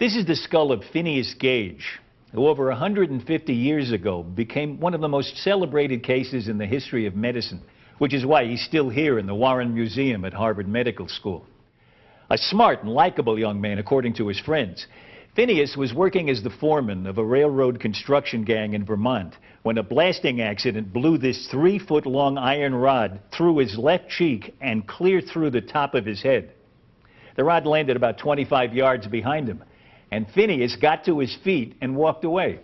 This is the skull of Phineas Gage, who over 150 years ago became one of the most celebrated cases in the history of medicine, which is why he's still here in the Warren Museum at Harvard Medical School. A smart and likable young man, according to his friends, Phineas was working as the foreman of a railroad construction gang in Vermont when a blasting accident blew this 3-foot-long iron rod through his left cheek and clear through the top of his head. The rod landed about 25 yards behind him, and Phineas got to his feet and walked away.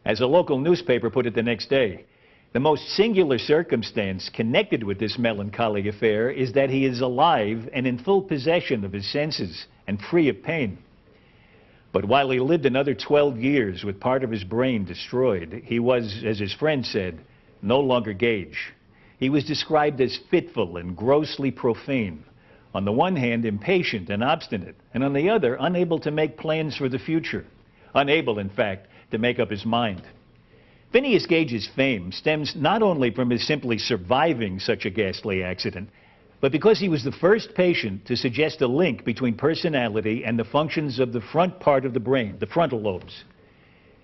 As a local newspaper put it the next day, the most singular circumstance connected with this melancholy affair is that he is alive and in full possession of his senses and free of pain. But while he lived another 12 years with part of his brain destroyed, he was, as his friend said, no longer Gage. He was described as fitful and grossly profane. On the one hand, impatient and obstinate, and on the other, unable to make plans for the future. Unable, in fact, to make up his mind. Phineas Gage's fame stems not only from his simply surviving such a ghastly accident, but because he was the first patient to suggest a link between personality and the functions of the front part of the brain, the frontal lobes.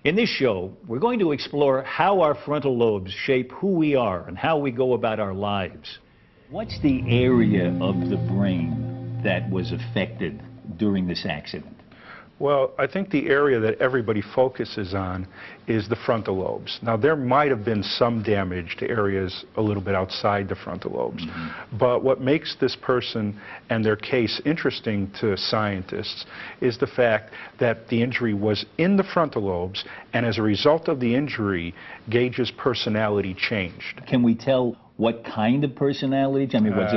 In this show, we're going to explore how our frontal lobes shape who we are and how we go about our lives. What's the area of the brain that was affected during this accident? Well, I think the area that everybody focuses on is the frontal lobes. Now, there might have been some damage to areas a little bit outside the frontal lobes. But what makes this person and their case interesting to scientists is the fact that the injury was in the frontal lobes, and as a result of the injury, Gage's personality changed. Can we tell what kind of personality? I mean, was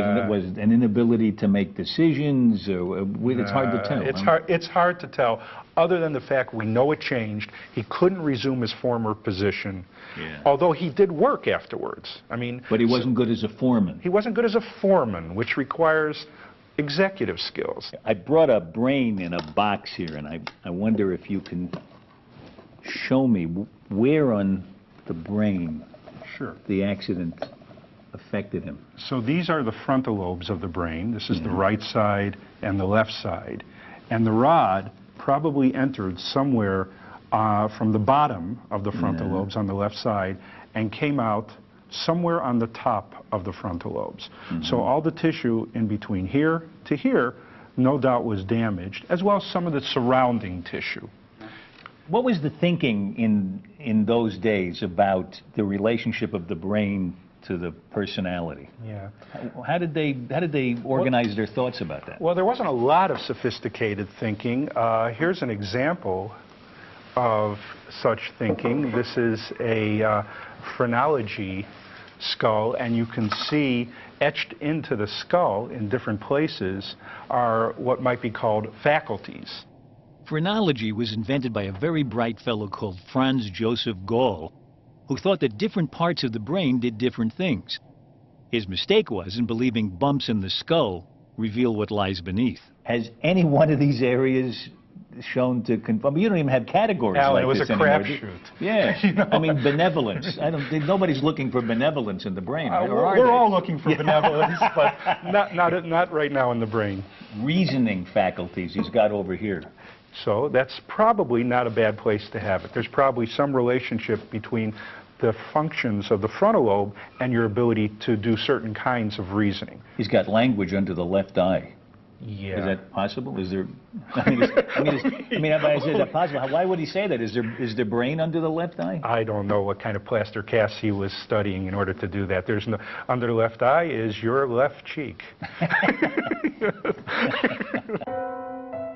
it an inability to make decisions? Or, it's hard to tell. It's hard to tell, other than the fact we know it changed. He couldn't resume his former position, although he did work afterwards. I mean, but he wasn't good as a foreman. He wasn't good as a foreman, which requires executive skills. I brought a brain in a box here, and I wonder if you can show me where on the brain the accident affected him. So these are the frontal lobes of the brain. This is the right side and the left side. And the rod probably entered somewhere from the bottom of the frontal lobes on the left side and came out somewhere on the top of the frontal lobes. So all the tissue in between here to here no doubt was damaged, as well as some of the surrounding tissue. What was the thinking in those days about the relationship of the brain to the personality? How did they organize their thoughts about that? Well, there wasn't a lot of sophisticated thinking. Here's an example of such thinking. This is a phrenology skull, and you can see etched into the skull in different places are what might be called faculties. Phrenology was invented by a very bright fellow called Franz Joseph Gall, who thought that different parts of the brain did different things. His mistake was in believing bumps in the skull reveal what lies beneath. Has any one of these areas shown to confirm? You don't even have categories Alan, like it was this a anymore. crapshoot. Yeah, you know? I mean, benevolence. Nobody's looking for benevolence in the brain. We're all looking for benevolence, but not right now in the brain. Reasoning faculties he's got over here. So that's probably not a bad place to have it. There's probably some relationship between the functions of the frontal lobe and your ability to do certain kinds of reasoning. He's got language under the left eye. Yeah. Is that possible? Is there? I mean, is that possible? Why would he say that? Is there brain under the left eye? I don't know what kind of plaster cast he was studying in order to do that. There's no under the left eye is your left cheek.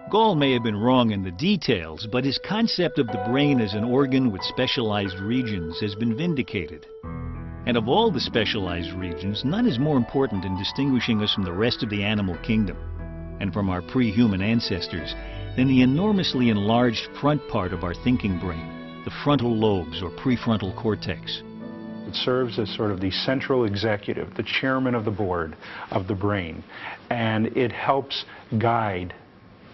Gall may have been wrong in the details, but his concept of the brain as an organ with specialized regions has been vindicated. And of all the specialized regions, none is more important in distinguishing us from the rest of the animal kingdom and from our pre-human ancestors than the enormously enlarged front part of our thinking brain, the frontal lobes or prefrontal cortex. It serves as sort of the central executive, the chairman of the board of the brain, and it helps guide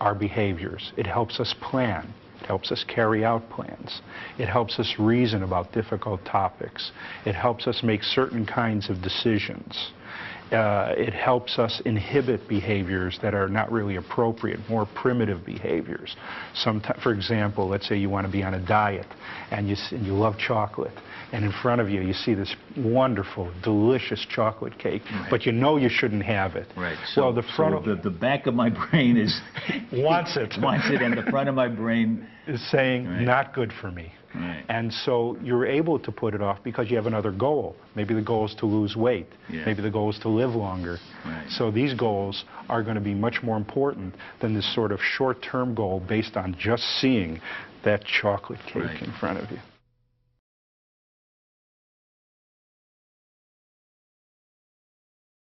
our behaviors. It helps us plan. It helps us carry out plans. It helps us reason about difficult topics. It helps us make certain kinds of decisions. It helps us inhibit behaviors that are not really appropriate, more primitive behaviors. For example, let's say you want to be on a diet and you love chocolate, and in front of you you see this wonderful, delicious chocolate cake, right. but you know you shouldn't have it. Right. Well, the back of my brain is wants it, and the front of my brain is saying, right. not good for me. Right. And so you're able to put it off because you have another goal. Maybe the goal is to lose weight. Yeah. Maybe the goal is to live longer. Right. So these goals are going to be much more important than this sort of short-term goal based on just seeing that chocolate cake right. in front of you.